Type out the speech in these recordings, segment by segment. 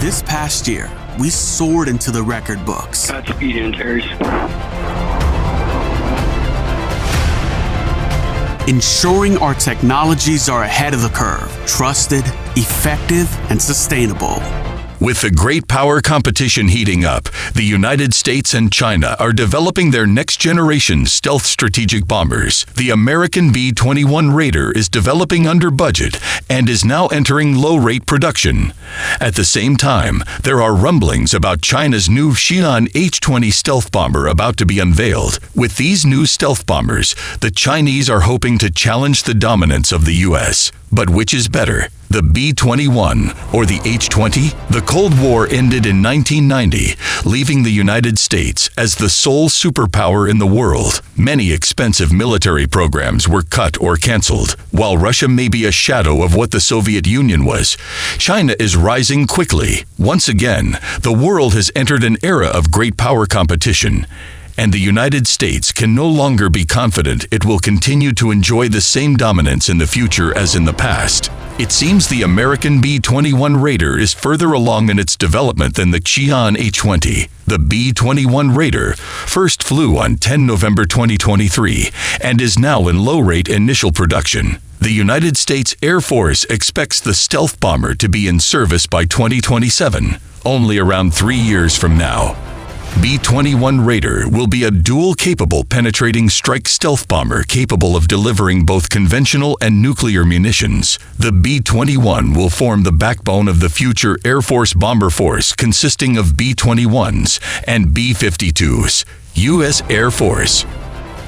This past year, we soared into the record books. Godspeed, Antares. Ensuring our technologies are ahead of the curve, trusted, effective, and sustainable. With the great power competition heating up, the United States and China are developing their next-generation stealth strategic bombers. The American B-21 Raider is developing under budget and is now entering low-rate production. At the same time, there are rumblings about China's new Xi'an H-20 stealth bomber about to be unveiled. With these new stealth bombers, the Chinese are hoping to challenge the dominance of the U.S. But which is better, the B-21 or the H-20? The Cold War ended in 1990, leaving the United States as the sole superpower in the world. Many expensive military programs were cut or canceled. While Russia may be a shadow of what the Soviet Union was, China is rising quickly. Once again, the world has entered an era of great power competition, and the United States can no longer be confident it will continue to enjoy the same dominance in the future as in the past. It seems the American B-21 Raider is further along in its development than the Xi'an H-20. The B-21 Raider first flew on 10 November 2023 and is now in low-rate initial production. The United States Air Force expects the stealth bomber to be in service by 2027, only around 3 years from now. B-21 Raider will be a dual-capable penetrating strike stealth bomber capable of delivering both conventional and nuclear munitions. The B-21 will form the backbone of the future Air Force bomber force consisting of B-21s and B-52s. U.S. Air Force.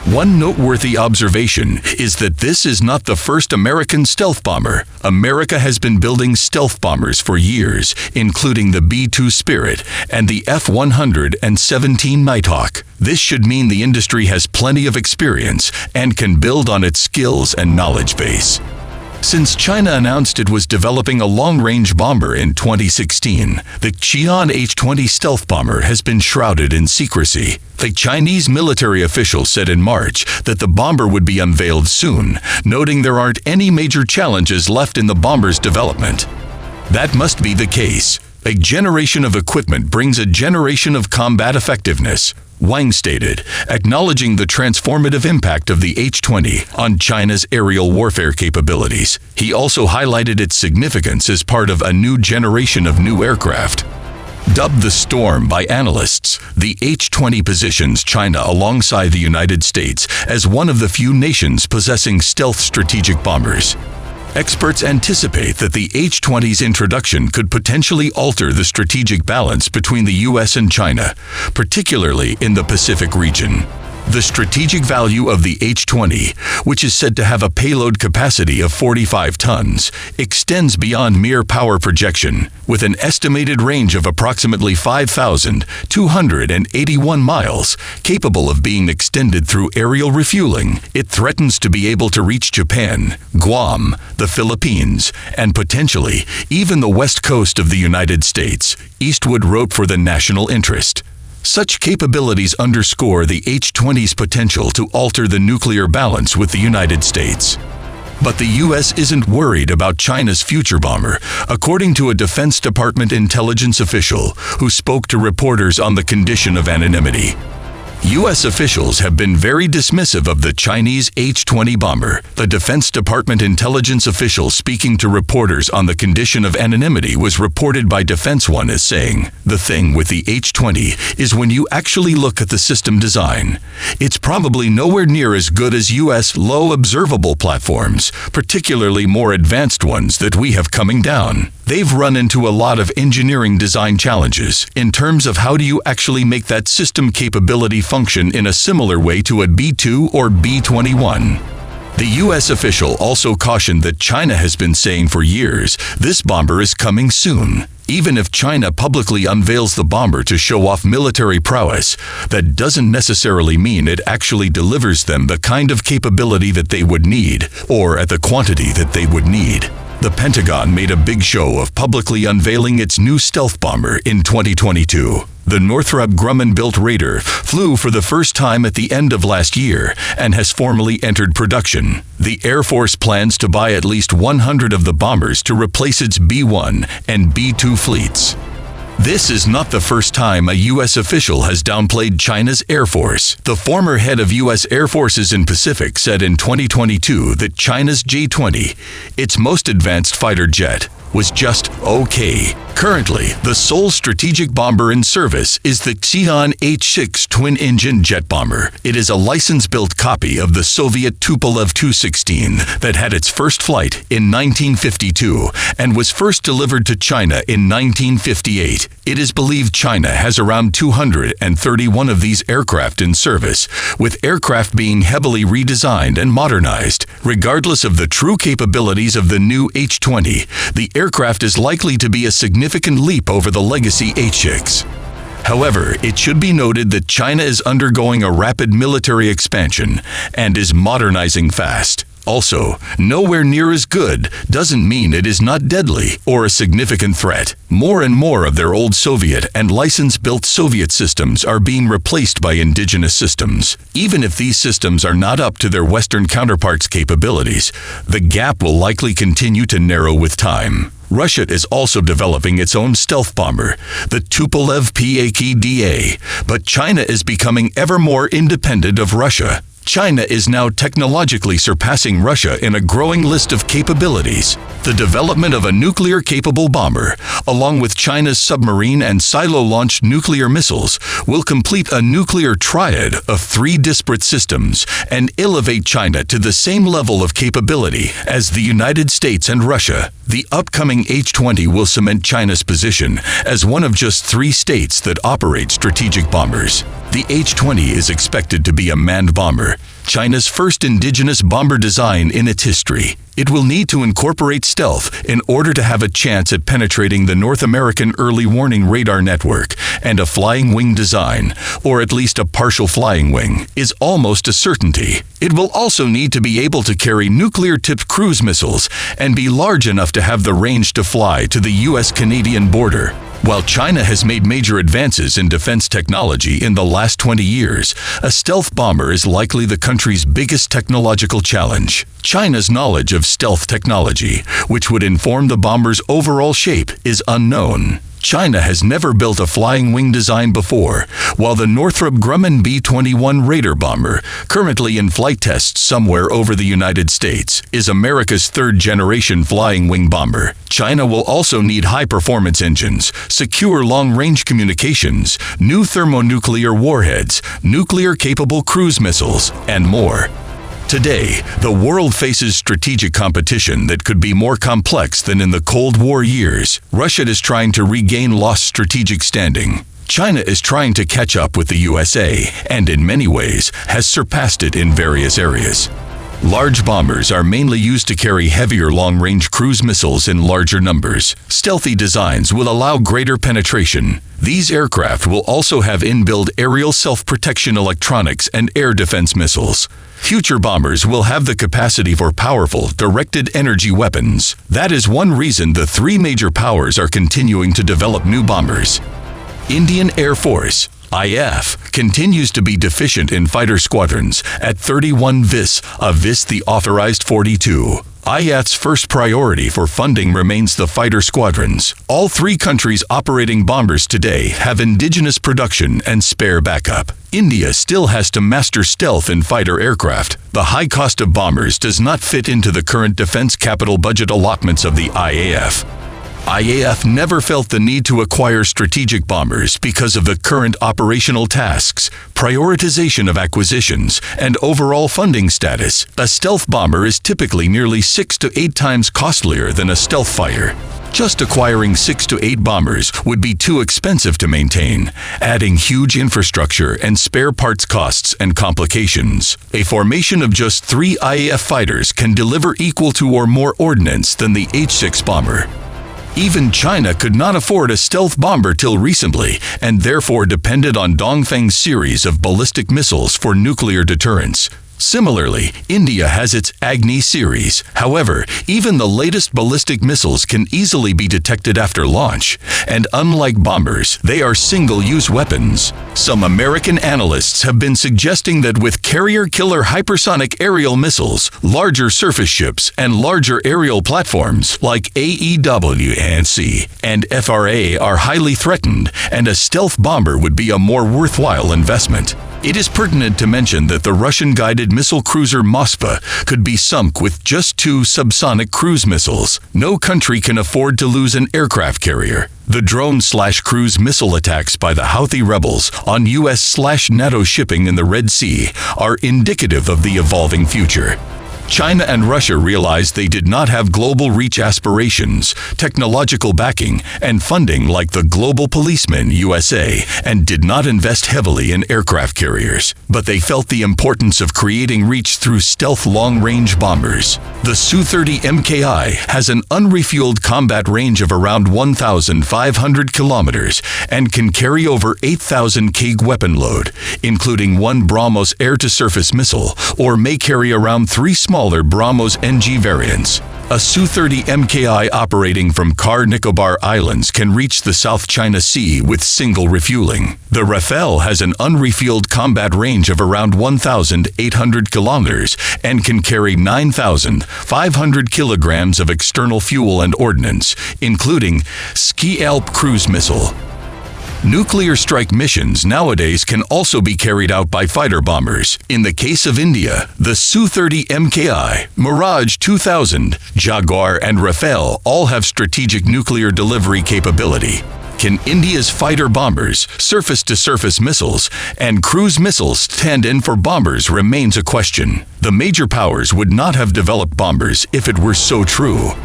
One noteworthy observation is that this is not the first American stealth bomber. America has been building stealth bombers for years, including the B-2 Spirit and the F-117 Nighthawk. This should mean the industry has plenty of experience and can build on its skills and knowledge base. Since China announced it was developing a long-range bomber in 2016, the Xi'an H-20 stealth bomber has been shrouded in secrecy. A Chinese military official said in March that the bomber would be unveiled soon, noting there aren't any major challenges left in the bomber's development. That must be the case. A generation of equipment brings a generation of combat effectiveness, Wang stated, acknowledging the transformative impact of the H-20 on China's aerial warfare capabilities. He also highlighted its significance as part of a new generation of new aircraft. Dubbed the Storm by analysts, the H-20 positions China alongside the United States as one of the few nations possessing stealth strategic bombers. Experts anticipate that the H-20's introduction could potentially alter the strategic balance between the U.S. and China, particularly in the Pacific region. The strategic value of the H-20, which is said to have a payload capacity of 45 tons, extends beyond mere power projection. With an estimated range of approximately 5,281 miles, capable of being extended through aerial refueling, it threatens to be able to reach Japan, Guam, the Philippines, and potentially even the west coast of the United States, Eastwood wrote for the National Interest. Such capabilities underscore the H-20's potential to alter the nuclear balance with the United States. But the U.S. isn't worried about China's future bomber, according to a Defense Department intelligence official who spoke to reporters on the condition of anonymity. U.S. officials have been very dismissive of the Chinese H-20 bomber. The Defense Department intelligence official speaking to reporters on the condition of anonymity was reported by Defense One as saying, "The thing with the H-20 is when you actually look at the system design, it's probably nowhere near as good as U.S. low observable platforms, particularly more advanced ones that we have coming down. They've run into a lot of engineering design challenges in terms of how do you actually make that system capability function in a similar way to a B-2 or B-21. The U.S. official also cautioned that China has been saying for years this bomber is coming soon. Even if China publicly unveils the bomber to show off military prowess, that doesn't necessarily mean it actually delivers them the kind of capability that they would need, or at the quantity that they would need. The Pentagon made a big show of publicly unveiling its new stealth bomber in 2022. The Northrop Grumman-built Raider flew for the first time at the end of last year and has formally entered production. The Air Force plans to buy at least 100 of the bombers to replace its B-1 and B-2 fleets. This is not the first time a U.S. official has downplayed China's Air Force. The former head of U.S. Air Forces in Pacific said in 2022 that China's J-20, its most advanced fighter jet, was just okay. Currently, the sole strategic bomber in service is the Xi'an H-6 twin-engine jet bomber. It is a license-built copy of the Soviet Tupolev Tu-16 that had its first flight in 1952 and was first delivered to China in 1958. It is believed China has around 231 of these aircraft in service, with aircraft being heavily redesigned and modernized. Regardless of the true capabilities of the new H-20, the aircraft is likely to be a significant leap over the legacy H-6. However, it should be noted that China is undergoing a rapid military expansion and is modernizing fast. Also, nowhere near as good doesn't mean it is not deadly or a significant threat. More and more of their old Soviet and license-built Soviet systems are being replaced by indigenous systems. Even if these systems are not up to their Western counterparts' capabilities, the gap will likely continue to narrow with time. Russia is also developing its own stealth bomber, the Tupolev PAK-DA, but China is becoming ever more independent of Russia. China is now technologically surpassing Russia in a growing list of capabilities. The development of a nuclear-capable bomber, along with China's submarine and silo-launched nuclear missiles, will complete a nuclear triad of 3 disparate systems and elevate China to the same level of capability as the United States and Russia. The upcoming H-20 will cement China's position as one of just 3 states that operate strategic bombers. The H-20 is expected to be a manned bomber, China's first indigenous bomber design in its history. It will need to incorporate stealth in order to have a chance at penetrating the North American early warning radar network, and a flying wing design, or at least a partial flying wing, is almost a certainty. It will also need to be able to carry nuclear-tipped cruise missiles and be large enough to have the range to fly to the U.S.-Canadian border. While China has made major advances in defense technology in the last 20 years, a stealth bomber is likely the country's biggest technological challenge. China's knowledge of stealth technology, which would inform the bomber's overall shape, is unknown. China has never built a flying wing design before, while the Northrop Grumman B-21 Raider bomber, currently in flight tests somewhere over the United States, is America's third-generation flying wing bomber. China will also need high-performance engines, secure long-range communications, new thermonuclear warheads, nuclear-capable cruise missiles, and more. Today, the world faces strategic competition that could be more complex than in the Cold War years. Russia is trying to regain lost strategic standing. China is trying to catch up with the USA, and in many ways, has surpassed it in various areas. Large bombers are mainly used to carry heavier long-range cruise missiles in larger numbers. Stealthy designs will allow greater penetration. These aircraft will also have inbuilt aerial self-protection electronics and air defense missiles. Future bombers will have the capacity for powerful, directed energy weapons. That is one reason the 3 major powers are continuing to develop new bombers. Indian Air Force, IAF, continues to be deficient in fighter squadrons at 31 VIS, of VIS the authorized 42. IAF's first priority for funding remains the fighter squadrons. All 3 countries operating bombers today have indigenous production and spare backup. India still has to master stealth in fighter aircraft. The high cost of bombers does not fit into the current defense capital budget allotments of the IAF. IAF never felt the need to acquire strategic bombers because of the current operational tasks, prioritization of acquisitions, and overall funding status. A stealth bomber is typically nearly 6 to 8 times costlier than a stealth fighter. Just acquiring 6 to 8 bombers would be too expensive to maintain, adding huge infrastructure and spare parts costs and complications. A formation of just 3 IAF fighters can deliver equal to or more ordnance than the H-6 bomber. Even China could not afford a stealth bomber till recently, and therefore depended on Dongfeng's series of ballistic missiles for nuclear deterrence. Similarly, India has its Agni series. However, even the latest ballistic missiles can easily be detected after launch, and unlike bombers, they are single-use weapons. Some American analysts have been suggesting that with carrier-killer hypersonic aerial missiles, larger surface ships, and larger aerial platforms like AEW&C and FRA are highly threatened, and a stealth bomber would be a more worthwhile investment. It is pertinent to mention that the Russian-guided missile cruiser Moskva could be sunk with just 2 subsonic cruise missiles. No country can afford to lose an aircraft carrier. The drone/cruise missile attacks by the Houthi rebels on US/NATO shipping in the Red Sea are indicative of the evolving future. China and Russia realized they did not have global reach aspirations, technological backing, and funding like the Global Policeman USA, and did not invest heavily in aircraft carriers. But they felt the importance of creating reach through stealth long-range bombers. The Su-30 MKI has an unrefueled combat range of around 1,500 kilometers and can carry over 8,000 kg weapon load, including 1 BrahMos air-to-surface missile, or may carry around 3 smaller BrahMos NG variants. A Su-30 MKI operating from Car Nicobar Islands can reach the South China Sea with single refueling. The Rafale has an unrefueled combat range of around 1,800 kilometers and can carry 9,500 kilograms of external fuel and ordnance, including Ski Alp cruise missile. Nuclear strike missions nowadays can also be carried out by fighter bombers. In the case of India, the Su-30 MKI, Mirage 2000, Jaguar, and Rafale all have strategic nuclear delivery capability. Can India's fighter bombers, surface-to-surface missiles, and cruise missiles stand in for bombers remains a question. The major powers would not have developed bombers if it were so true.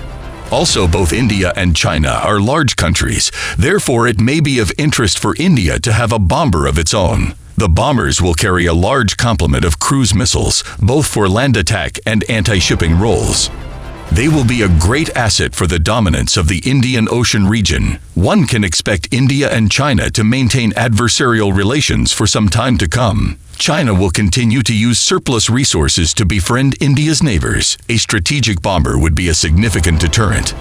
Also, both India and China are large countries, therefore it may be of interest for India to have a bomber of its own. The bombers will carry a large complement of cruise missiles, both for land attack and anti-shipping roles. They will be a great asset for the dominance of the Indian Ocean region. One can expect India and China to maintain adversarial relations for some time to come. China will continue to use surplus resources to befriend India's neighbors. A strategic bomber would be a significant deterrent.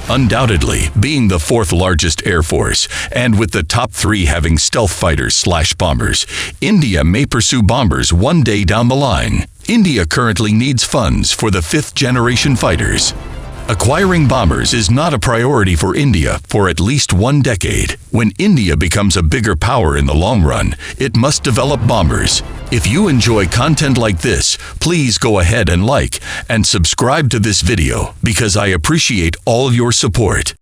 Undoubtedly, being the 4th largest air force, and with the top 3 having stealth fighters/bombers, India may pursue bombers one day down the line. India currently needs funds for the 5th-generation fighters. Acquiring bombers is not a priority for India for at least 1 decade. When India becomes a bigger power in the long run, it must develop bombers. If you enjoy content like this, please go ahead and like and subscribe to this video because I appreciate all your support.